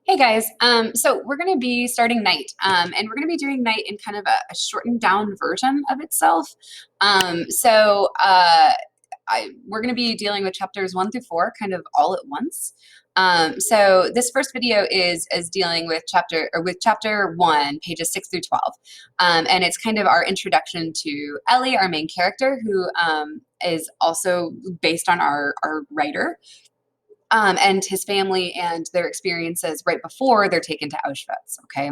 Hey guys, so we're going to be starting night, and we're going to be doing night in kind of a shortened down version of itself. We're going to be dealing with chapters 1 through 4 kind of all at once. So this first video is dealing with chapter 1, pages 6 through 12, and it's kind of our introduction to Ellie, our main character, who is also based on our writer and his family and their experiences right before they're taken to Auschwitz. Okay.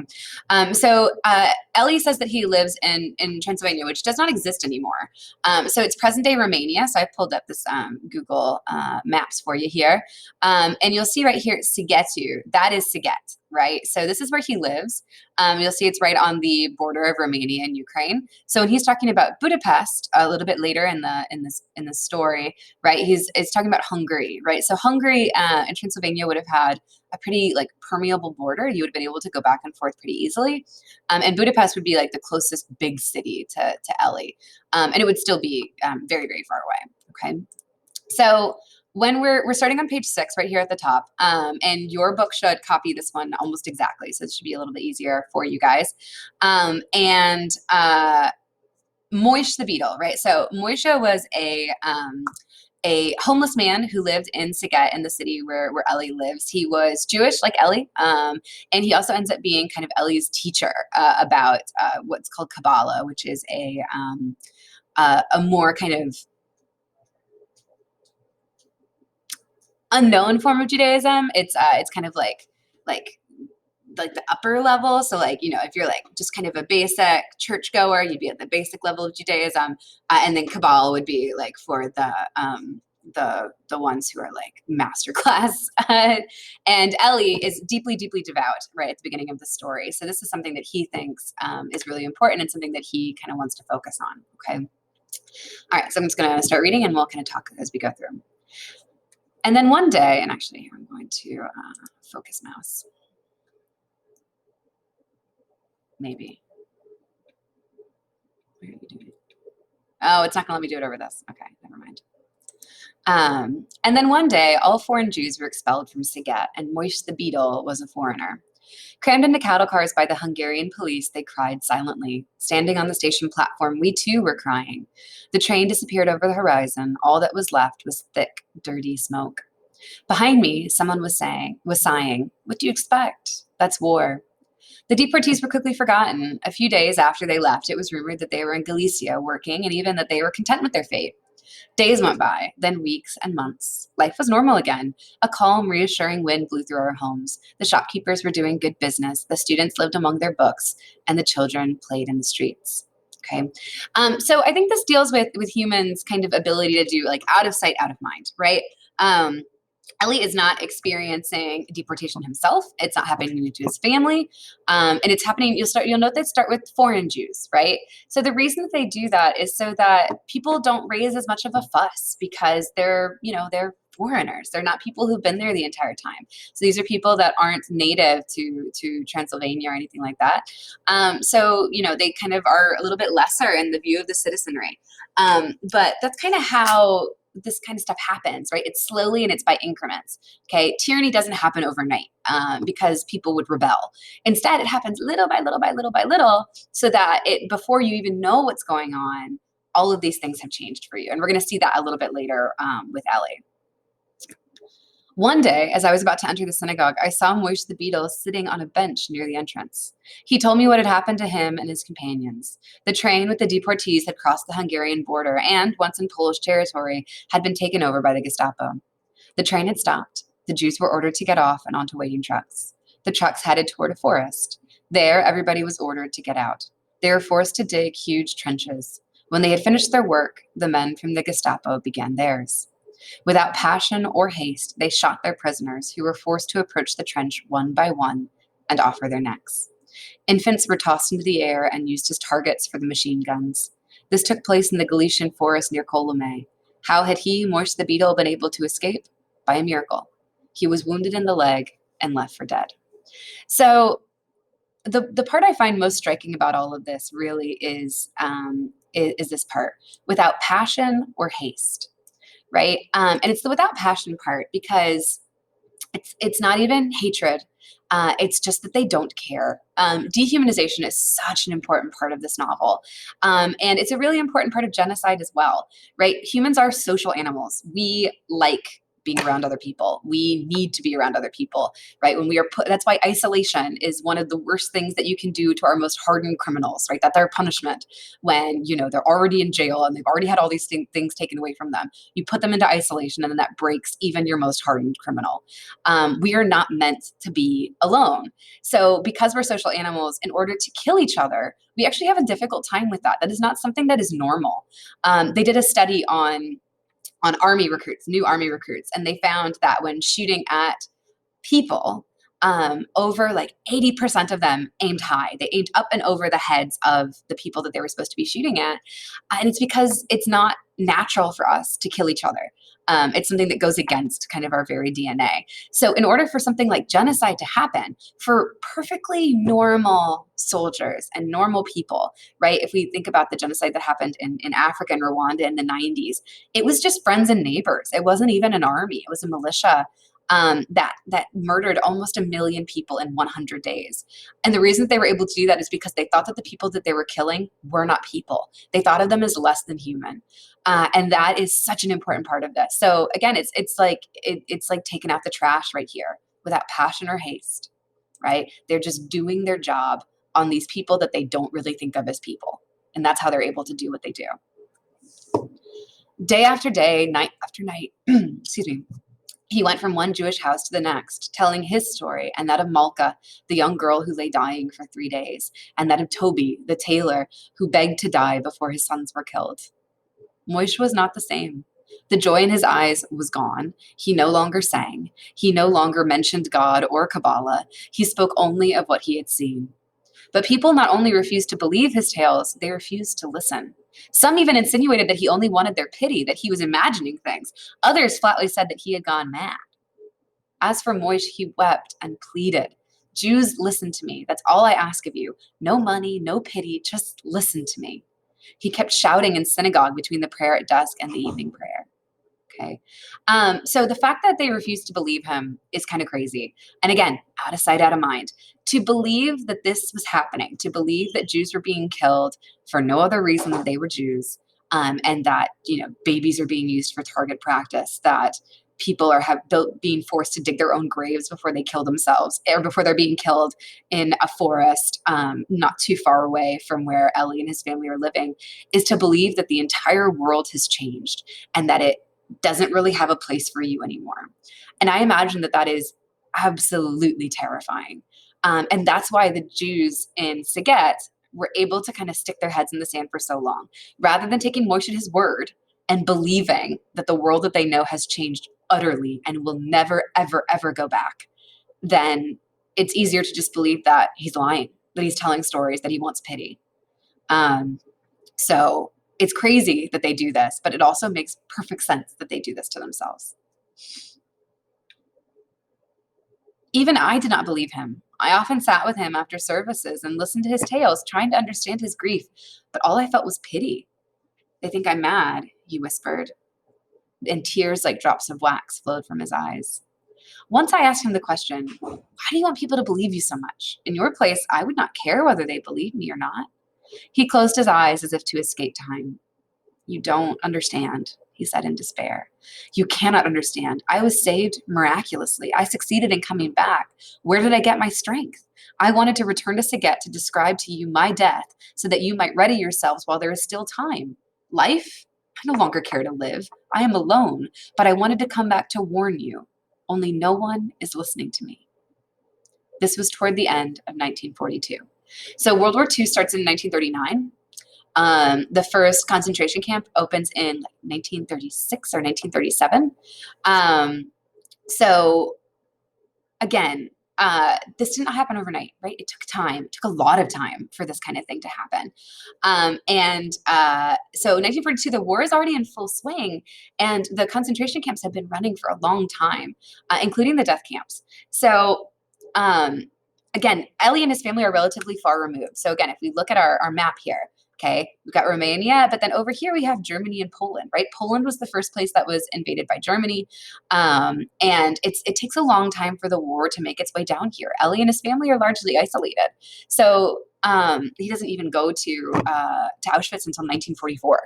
Ellie says that he lives in Transylvania, which does not exist anymore. So it's present day Romania. So I pulled up this Google Maps for you here. And you'll see right here, Sighetu. That is Siget, right? So this is where he lives. You'll see it's right on the border of Romania and Ukraine. So when he's talking about Budapest a little bit later in the story, right? It's talking about Hungary, right? So Hungary and Transylvania would have had a pretty like permeable border. You would have been able to go back and forth pretty easily. And Budapest would be like the closest big city to Ellie. And it would still be very, very far away. Okay. So when we're starting on page 6 right here at the top, and your book should copy this one almost exactly. So it should be a little bit easier for you guys. Moish the Beetle, right? So Moisha was a homeless man who lived in Siget, in the city where Ellie lives. He was Jewish, like Ellie, and he also ends up being kind of Ellie's teacher about what's called Kabbalah, which is a more kind of unknown form of Judaism. It's kind of like the upper level. So like, if you're like just kind of a basic churchgoer, you'd be at the basic level of Judaism. And then Kabbalah would be like for the ones who are like masterclass. And Ellie is deeply, deeply devout right at the beginning of the story. So this is something that he thinks is really important and something that he kind of wants to focus on. Okay. All right. So I'm just going to start reading and we'll kind of talk as we go through. And then one day, and actually I'm going to focus mouse. Maybe. Where are you doing it? Oh, it's not going to let me do it over this. Okay, never mind. And then one day, all foreign Jews were expelled from Siget, and Moish the Beetle was a foreigner. Crammed into cattle cars by the Hungarian police, they cried silently. Standing on the station platform, we too were crying. The train disappeared over the horizon. All that was left was thick, dirty smoke. Behind me, someone was sighing. What do you expect? That's war. The deportees were quickly forgotten. A few days after they left, it was rumored that they were in Galicia working and even that they were content with their fate. Days went by, then weeks and months. Life was normal again. A calm, reassuring wind blew through our homes. The shopkeepers were doing good business. The students lived among their books, and the children played in the streets. Okay. So I think this deals with humans' kind of ability to do like out of sight, out of mind, right? Ellie is not experiencing deportation himself. It's not happening to his family, and it's happening. You'll note they start with foreign Jews, right? So the reason that they do that is so that people don't raise as much of a fuss because they're foreigners. They're not people who've been there the entire time. So these are people that aren't native to Transylvania or anything like that. So they kind of are a little bit lesser in the view of the citizenry. But that's kind of how this kind of stuff happens, right? It's slowly and it's by increments. Okay. Tyranny doesn't happen overnight because people would rebel. Instead, it happens little by little by little by little so that before you even know what's going on, all of these things have changed for you. And we're going to see that a little bit later with Ellie. One day, as I was about to enter the synagogue, I saw Moish the Beetle sitting on a bench near the entrance. He told me what had happened to him and his companions. The train with the deportees had crossed the Hungarian border and, once in Polish territory, had been taken over by the Gestapo. The train had stopped. The Jews were ordered to get off and onto waiting trucks. The trucks headed toward a forest. There, everybody was ordered to get out. They were forced to dig huge trenches. When they had finished their work, the men from the Gestapo began theirs. Without passion or haste, they shot their prisoners, who were forced to approach the trench one by one and offer their necks. Infants were tossed into the air and used as targets for the machine guns. This took place in the Galician forest near Colomé. How had he, Moish the Beetle, been able to escape? By a miracle. He was wounded in the leg and left for dead. So the part I find most striking about all of this really is this part: without passion or haste. Right? And it's the without passion part because It's not even hatred. It's just that they don't care. Dehumanization is such an important part of this novel. And it's a really important part of genocide as well, right? Humans are social animals. We like being around other people. We need to be around other people, right? When we are put, that's why isolation is one of the worst things that you can do to our most hardened criminals, right? That's their punishment when, they're already in jail and they've already had all these things taken away from them. You put them into isolation and then that breaks even your most hardened criminal. We are not meant to be alone. So because we're social animals, in order to kill each other, we actually have a difficult time with that. That is not something that is normal. They did a study on army recruits, new army recruits, and they found that when shooting at people, over like 80% of them aimed high. They aimed up and over the heads of the people that they were supposed to be shooting at. And it's because it's not natural for us to kill each other. It's something that goes against kind of our very DNA. So in order for something like genocide to happen, for perfectly normal soldiers and normal people, right? If we think about the genocide that happened in Africa and Rwanda in the 90s, it was just friends and neighbors. It wasn't even an army. It was a militia that murdered almost 1 million people in 100 days. And the reason that they were able to do that is because they thought that the people that they were killing were not people. They thought of them as less than human. And that is such an important part of this. So again, it's like taking out the trash right here without passion or haste, right? They're just doing their job on these people that they don't really think of as people. And that's how they're able to do what they do. Day after day, night after night, excuse me, he went from one Jewish house to the next, telling his story and that of Malka, the young girl who lay dying for 3 days, and that of Toby, the tailor, who begged to die before his sons were killed. Moishe was not the same. The joy in his eyes was gone. He no longer sang. He no longer mentioned God or Kabbalah. He spoke only of what he had seen. But people not only refused to believe his tales, they refused to listen. Some even insinuated that he only wanted their pity, that he was imagining things. Others flatly said that he had gone mad. As for Moishe, he wept and pleaded. Jews, listen to me. That's all I ask of you. No money, no pity, just listen to me. He kept shouting in synagogue between the prayer at dusk and the evening prayer. Okay. So the fact that they refused to believe him is kind of crazy. And again, out of sight, out of mind. To believe that this was happening, to believe that Jews were being killed for no other reason than they were Jews, and that babies are being used for target practice, that people are being forced to dig their own graves before they kill themselves, or before they're being killed in a forest not too far away from where Ellie and his family are living, is to believe that the entire world has changed and that it doesn't really have a place for you anymore. And I imagine that that is absolutely terrifying. And that's why the Jews in Saget were able to kind of stick their heads in the sand for so long. Rather than taking Moshe at his word and believing that the world that they know has changed utterly and will never, ever, ever go back, then it's easier to just believe that he's lying, that he's telling stories, that he wants pity. So it's crazy that they do this, but it also makes perfect sense that they do this to themselves. Even I did not believe him. I often sat with him after services and listened to his tales, trying to understand his grief, but all I felt was pity. They think I'm mad, he whispered, and tears like drops of wax flowed from his eyes. Once I asked him the question, why do you want people to believe you so much? In your place, I would not care whether they believe me or not. He closed his eyes as if to escape time. You don't understand, he said in despair. You cannot understand. I was saved miraculously. I succeeded in coming back. Where did I get my strength? I wanted to return to Saget to describe to you my death so that you might ready yourselves while there is still time. Life? I no longer care to live. I am alone, but I wanted to come back to warn you. Only no one is listening to me. This was toward the end of 1942. So World War II starts in 1939. The first concentration camp opens in 1936 or 1937. So again, this did not happen overnight, right? It took time. It took a lot of time for this kind of thing to happen. So 1942, the war is already in full swing, and the concentration camps have been running for a long time, including the death camps. So again, Ellie and his family are relatively far removed. So again, if we look at our map here, Okay, we've got Romania, but then over here we have Germany and Poland, right? Poland was the first place that was invaded by Germany, and it takes a long time for the war to make its way down here. Ellie and his family are largely isolated, so he doesn't even go to Auschwitz until 1944.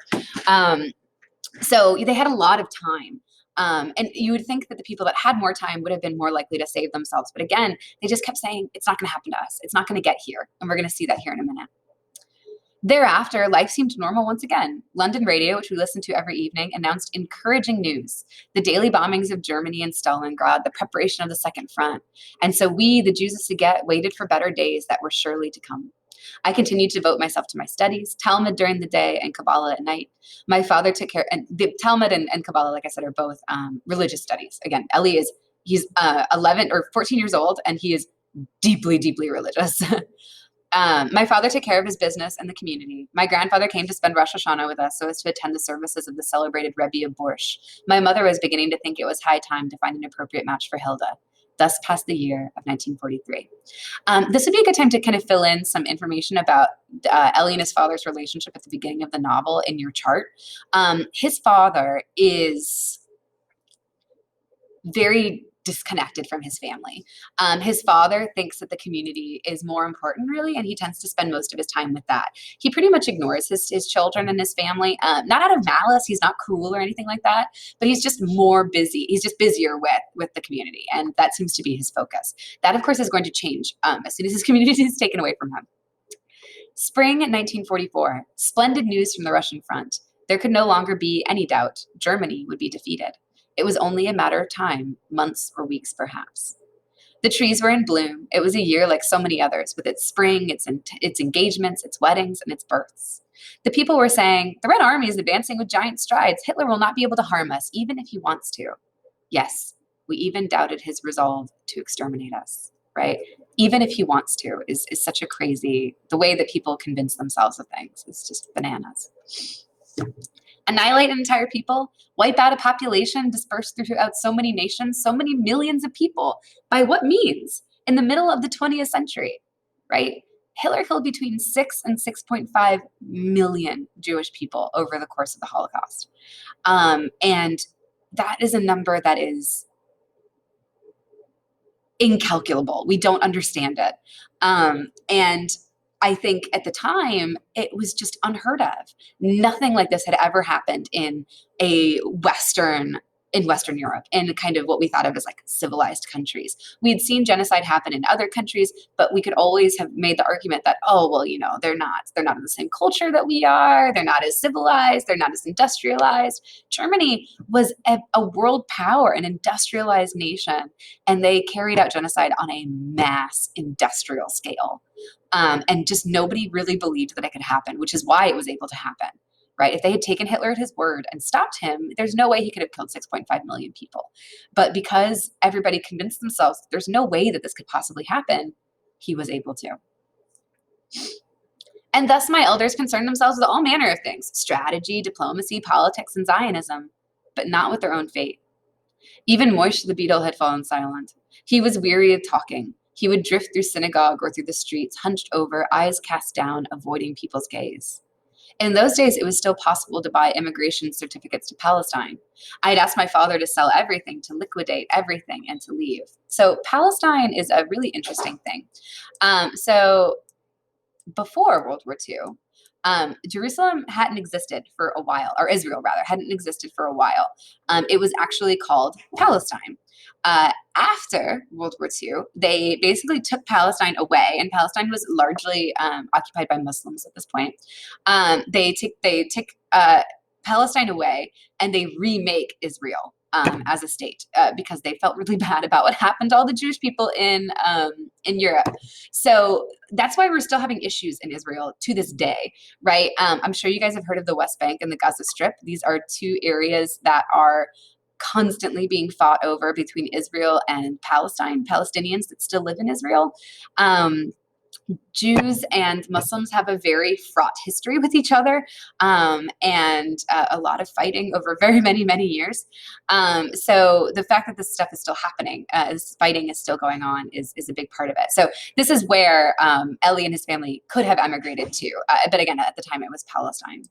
So they had a lot of time. And you would think that the people that had more time would have been more likely to save themselves. But again, they just kept saying, it's not going to happen to us. It's not going to get here. And we're going to see that here in a minute. Thereafter, life seemed normal once again. London radio, which we listened to every evening, announced encouraging news: the daily bombings of Germany and Stalingrad, the preparation of the Second Front. And so we, the Jews of Saget, waited for better days that were surely to come. I continued to devote myself to my studies, Talmud during the day and Kabbalah at night. My father took care, and the Talmud and Kabbalah, like I said, are both religious studies. Again, he's 11 or 14 years old, and he is deeply, deeply religious. My father took care of his business and the community. My grandfather came to spend Rosh Hashanah with us so as to attend the services of the celebrated Rebbe of Borsh. My mother was beginning to think it was high time to find an appropriate match for Hilda. Thus passed the year of 1943. This would be a good time to kind of fill in some information about Ellie and his father's relationship at the beginning of the novel in your chart. His father is very disconnected from his family. His father thinks that the community is more important, really, and he tends to spend most of his time with that. He pretty much ignores his children and his family, not out of malice. He's not cruel or anything like that, but he's just more busy. He's just busier with the community, and that seems to be his focus. That, of course, is going to change as soon as his community is taken away from him. Spring 1944, splendid news from the Russian front. There could no longer be any doubt Germany would be defeated. It was only a matter of time, months or weeks perhaps. The trees were in bloom. It was a year like so many others, with its spring, its engagements, its weddings, and its births. The people were saying, the Red Army is advancing with giant strides. Hitler will not be able to harm us, even if he wants to. Yes, we even doubted his resolve to exterminate us, right? Even if he wants to is such a crazy, the way that people convince themselves of things is just bananas. Annihilate an entire people, wipe out a population dispersed throughout so many nations, so many millions of people. By what means? In the middle of the 20th century, right? Hitler killed between 6 and 6.5 million Jewish people over the course of the Holocaust. And that is a number that is incalculable. We don't understand it. And I think at the time, it was just unheard of. Nothing like this had ever happened in Western Europe, in kind of what we thought of as like civilized countries. We had seen genocide happen in other countries, but we could always have made the argument that, oh, well, they're not in the same culture that we are. They're not as civilized. They're not as industrialized. Germany was a world power, an industrialized nation, and they carried out genocide on a mass industrial scale. And just nobody really believed that it could happen, which is why it was able to happen. Right? If they had taken Hitler at his word and stopped him, there's no way he could have killed 6.5 million people. But because everybody convinced themselves there's no way that this could possibly happen, he was able to. And thus my elders concerned themselves with all manner of things: strategy, diplomacy, politics, and Zionism, but not with their own fate. Even Moishe the beetle had fallen silent. He was weary of talking. He would drift through synagogue or through the streets, hunched over, eyes cast down, avoiding people's gaze. In those days, it was still possible to buy immigration certificates to Palestine. I had asked my father to sell everything, to liquidate everything, and to leave. So Palestine is a really interesting thing. So before World War II, Jerusalem hadn't existed for a while, or Israel rather, hadn't existed for a while. It was actually called Palestine. After World War II, they basically took Palestine away, and Palestine was largely occupied by Muslims at this point. They take Palestine away, and they remake Israel as a state because they felt really bad about what happened to all the Jewish people in Europe. So that's why we're still having issues in Israel to this day, right? I'm sure you guys have heard of the West Bank and the Gaza Strip. These are two areas that are constantly being fought over between Israel and Palestinians that still live in Israel. Jews and Muslims have a very fraught history with each other, and a lot of fighting over very many years. So the fact that this stuff is still happening, this fighting is still going on, is a big part of it. So this is where Eli and his family could have emigrated to, but again, at the time it was Palestine.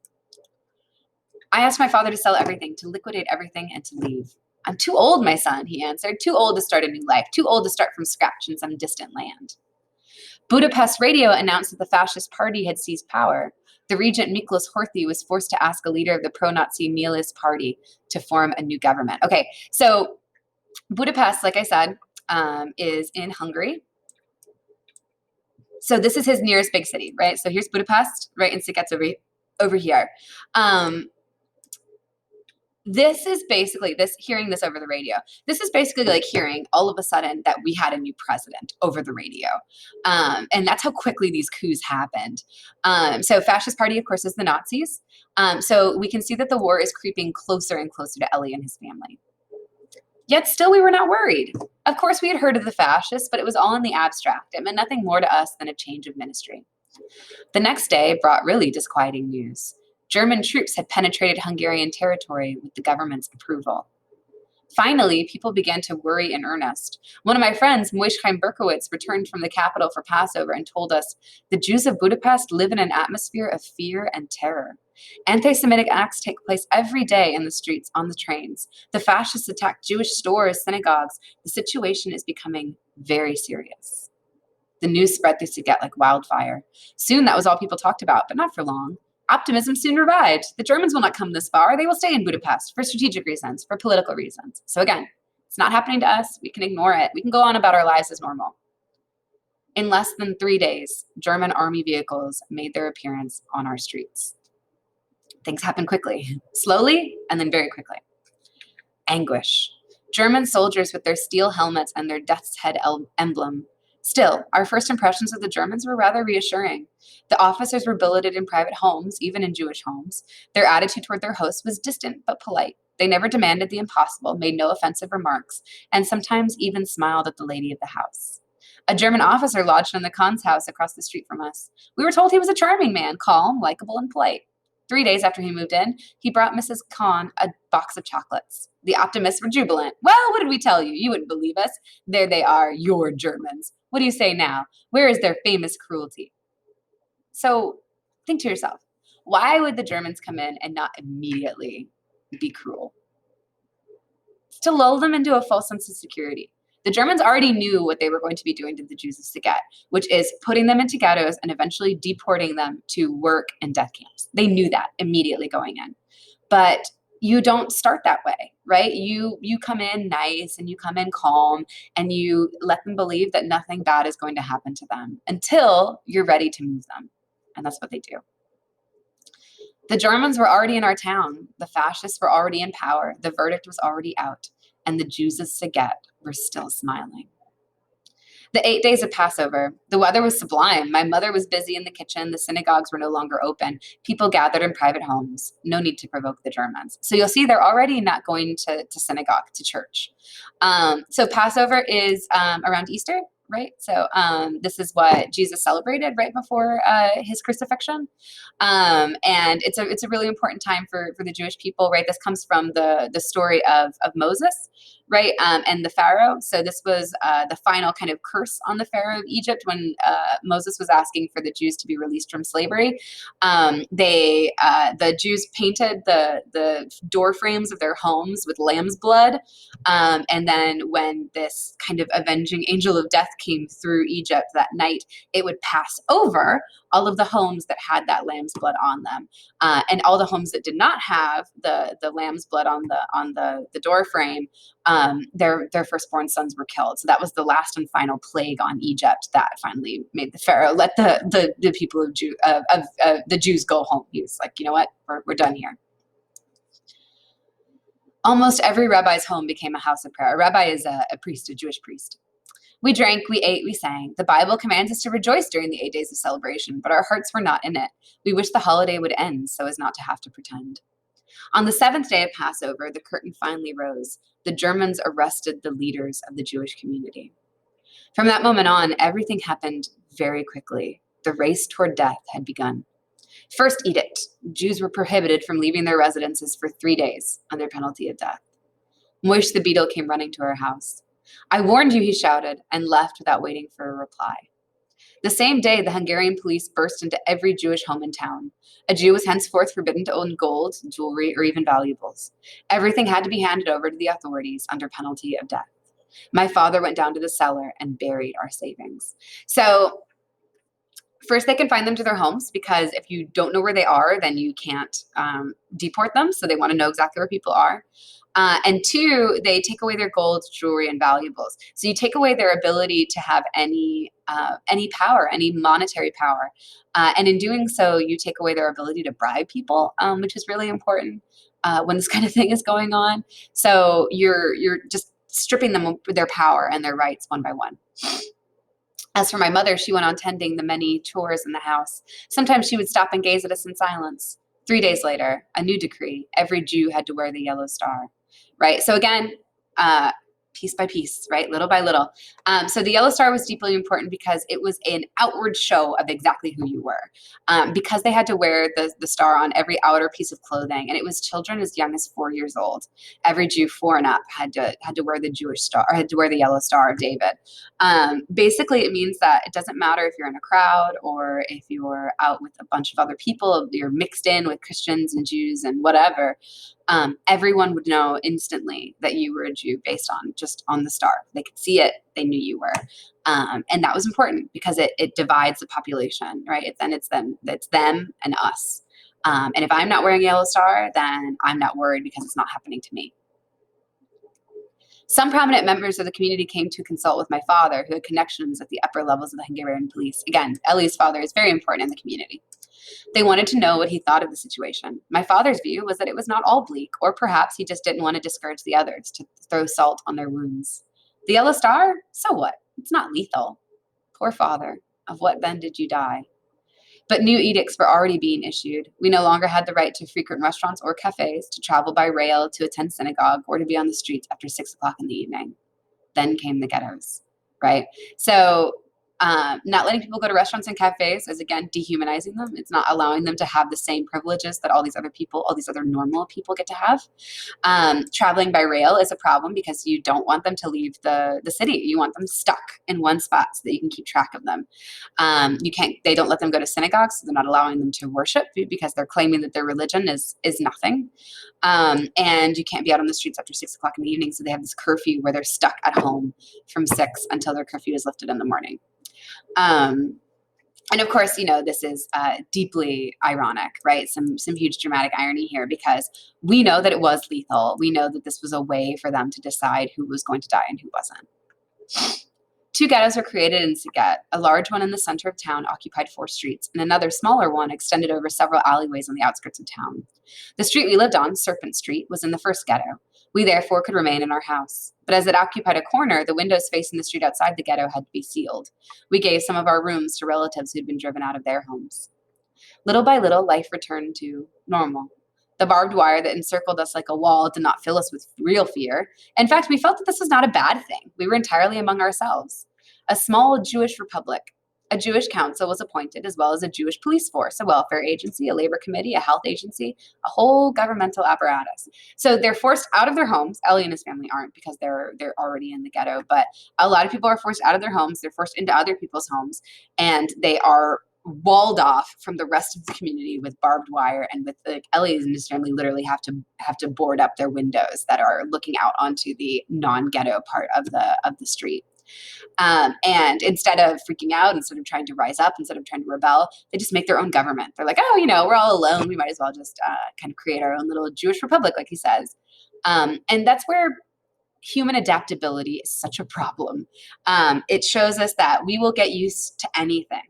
I asked my father to sell everything, to liquidate everything, and to leave. I'm too old, my son, he answered. Too old to start a new life. Too old to start from scratch in some distant land. Budapest radio announced that the fascist party had seized power. The regent Miklos Horthy was forced to ask a leader of the pro-Nazi Milice party to form a new government. Okay, so Budapest, like I said, is in Hungary. So this is his nearest big city, right? So here's Budapest, right? And Szigets over here. This is basically hearing this over the radio. This is basically like hearing all of a sudden that we had a new president over the radio. And that's how quickly these coups happened. So fascist party, of course, is the Nazis. So we can see that the war is creeping closer and closer to Eli and his family. Yet still we were not worried. Of course, we had heard of the fascists, but it was all in the abstract. It meant nothing more to us than a change of ministry. The next day brought really disquieting news. German troops had penetrated Hungarian territory with the government's approval. Finally, people began to worry in earnest. One of my friends, Moishheim Berkowitz, returned from the capital for Passover and told us, the Jews of Budapest live in an atmosphere of fear and terror. Anti-Semitic acts take place every day in the streets, on the trains. The fascists attack Jewish stores, synagogues. The situation is becoming very serious. The news spread through Szeged like wildfire. Soon that was all people talked about, but not for long. Optimism soon revived. The Germans will not come this far. They will stay in Budapest for strategic reasons, for political reasons. So again, it's not happening to us. We can ignore it. We can go on about our lives as normal. In less than 3 days, German army vehicles made their appearance on our streets. Things happen quickly, slowly, and then very quickly. Anguish. German soldiers with their steel helmets and their death's head emblem. Still, our first impressions of the Germans were rather reassuring. The officers were billeted in private homes, even in Jewish homes. Their attitude toward their hosts was distant but polite. They never demanded the impossible, made no offensive remarks, and sometimes even smiled at the lady of the house. A German officer lodged in the Khan's house across the street from us. We were told he was a charming man, calm, likable, and polite. 3 days after he moved in, he brought Mrs. Khan a box of chocolates. The optimists were jubilant. Well, what did we tell you? You wouldn't believe us. There they are, your Germans. What do you say now? Where is their famous cruelty? So think to yourself, why would the Germans come in and not immediately be cruel? It's to lull them into a false sense of security. The Germans already knew what they were going to be doing to the Jews of Szeged, which is putting them into ghettos and eventually deporting them to work in death camps. They knew that immediately going in. But you don't start that way, right? You come in nice and you come in calm and you let them believe that nothing bad is going to happen to them until you're ready to move them. And that's what they do. The Germans were already in our town. The fascists were already in power. The verdict was already out. And the Jews of Szeged were still smiling. The 8 days of Passover, the weather was sublime. My mother was busy in the kitchen. The synagogues were no longer open. People gathered in private homes. No need to provoke the Germans. So you'll see they're already not going to synagogue, to church. So Passover is around Easter, right? So this is what Jesus celebrated right before his crucifixion. And it's a really important time for the Jewish people, right? This comes from the story of Moses, right? And the Pharaoh. So this was the final kind of curse on the Pharaoh of Egypt when Moses was asking for the Jews to be released from slavery. The Jews painted the door frames of their homes with lamb's blood. And then when this kind of avenging angel of death came through Egypt that night, it would pass over all of the homes that had that lamb's blood on them, and all the homes that did not have the lamb's blood on the door frame, their firstborn sons were killed. So that was the last and final plague on Egypt that finally made the Pharaoh let the people of the Jews go home. He was like, you know what, we're done here. Almost every rabbi's home became a house of prayer. A rabbi is a priest, a Jewish priest. We drank, we ate, we sang. The Bible commands us to rejoice during the 8 days of celebration, but our hearts were not in it. We wished the holiday would end so as not to have to pretend. On the 7th day of Passover, the curtain finally rose. The Germans arrested the leaders of the Jewish community. From that moment on, everything happened very quickly. The race toward death had begun. First edict: Jews were prohibited from leaving their residences for 3 days under penalty of death. Moish the beadle came running to our house. "I warned you," he shouted, and left without waiting for a reply. The same day, the Hungarian police burst into every Jewish home in town. A Jew was henceforth forbidden to own gold, jewelry, or even valuables. Everything had to be handed over to the authorities under penalty of death. My father went down to the cellar and buried our savings. So first, they can find them to their homes, because if you don't know where they are, then you can't deport them. So they want to know exactly where people are. And two, they take away their gold, jewelry, and valuables. So you take away their ability to have any power, any monetary power. And in doing so, you take away their ability to bribe people, which is really important when this kind of thing is going on. So you're just stripping them of their power and their rights one by one. As for my mother, she went on tending the many chores in the house. Sometimes she would stop and gaze at us in silence. 3 days later, a new decree: every Jew had to wear the yellow star. Right? So again, piece by piece, right? Little by little. So the yellow star was deeply important because it was an outward show of exactly who you were. Because they had to wear the star on every outer piece of clothing, and it was children as young as 4 years old. Every Jew 4 and up had to wear the Jewish star, or had to wear the yellow star of David. Basically, it means that it doesn't matter if you're in a crowd or if you're out with a bunch of other people, you're mixed in with Christians and Jews and whatever. Everyone would know instantly that you were a Jew based on just on the star. They could see it. They knew you were. And that was important because it divides the population, right? It's them and us. And if I'm not wearing a yellow star, then I'm not worried because it's not happening to me. Some prominent members of the community came to consult with my father, who had connections at the upper levels of the Hungarian police. Again, Ellie's father is very important in the community. They wanted to know what he thought of the situation. My father's view was that it was not all bleak, or perhaps he just didn't want to discourage the others, to throw salt on their wounds. The yellow star? So what? It's not lethal. Poor father. Of what then did you die? But new edicts were already being issued. We no longer had the right to frequent restaurants or cafes, to travel by rail, to attend synagogue, or to be on the streets after 6 o'clock in the evening. Then came the ghettos, right? So not letting people go to restaurants and cafes is, again, dehumanizing them. It's not allowing them to have the same privileges that all these other people, all these other normal people get to have. Traveling by rail is a problem because you don't want them to leave the city. You want them stuck in one spot so that you can keep track of them. They don't let them go to synagogues, so they're not allowing them to worship because they're claiming that their religion is nothing. And you can't be out on the streets after 6 o'clock in the evening, so they have this curfew where they're stuck at home from 6 until their curfew is lifted in the morning. And of course, this is deeply ironic, right? Some huge dramatic irony here, because we know that it was lethal. We know that this was a way for them to decide who was going to die and who wasn't. 2 ghettos were created in Szeged. A large one in the center of town occupied 4 streets, and another smaller one extended over several alleyways on the outskirts of town. The street we lived on, Serpent Street, was in the first ghetto. We therefore could remain in our house. But as it occupied a corner, the windows facing the street outside the ghetto had to be sealed. We gave some of our rooms to relatives who'd been driven out of their homes. Little by little, life returned to normal. The barbed wire that encircled us like a wall did not fill us with real fear. In fact, we felt that this was not a bad thing. We were entirely among ourselves. A small Jewish republic. A Jewish council was appointed, as well as a Jewish police force, a welfare agency, a labor committee, a health agency, a whole governmental apparatus. So they're forced out of their homes. Ellie and his family aren't, because they're already in the ghetto. But a lot of people are forced out of their homes. They're forced into other people's homes, and they are walled off from the rest of the community with barbed wire, and with Ellie and his family literally have to board up their windows that are looking out onto the non-ghetto part of the street. And instead of freaking out, instead of trying to rise up, instead of trying to rebel, they just make their own government. They're like, oh, we're all alone. We might as well just kind of create our own little Jewish republic, like he says. And that's where human adaptability is such a problem. It shows us that we will get used to anything.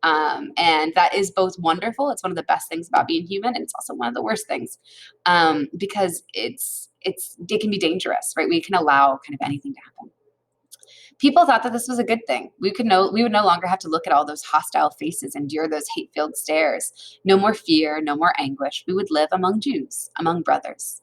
And that is both wonderful. It's one of the best things about being human, and it's also one of the worst things, because it can be dangerous, right? We can allow kind of anything to happen. People thought that this was a good thing. We would no longer have to look at all those hostile faces, endure those hate-filled stares. No more fear, no more anguish. We would live among Jews, among brothers.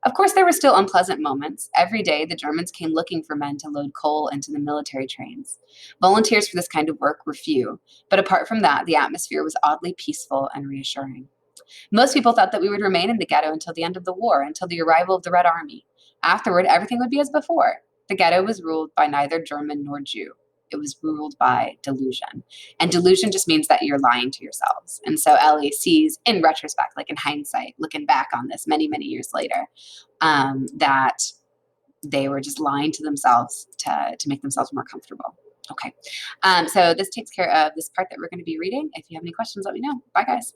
Of course, there were still unpleasant moments. Every day, the Germans came looking for men to load coal into the military trains. Volunteers for this kind of work were few, but apart from that, the atmosphere was oddly peaceful and reassuring. Most people thought that we would remain in the ghetto until the end of the war, until the arrival of the Red Army. Afterward, everything would be as before. The ghetto was ruled by neither German nor Jew. It was ruled by delusion. And delusion just means that you're lying to yourselves. And so Ellie sees, in retrospect, like in hindsight, looking back on this many, many years later, that they were just lying to themselves to make themselves more comfortable. Okay. So this takes care of this part that we're going to be reading. If you have any questions, let me know. Bye, guys.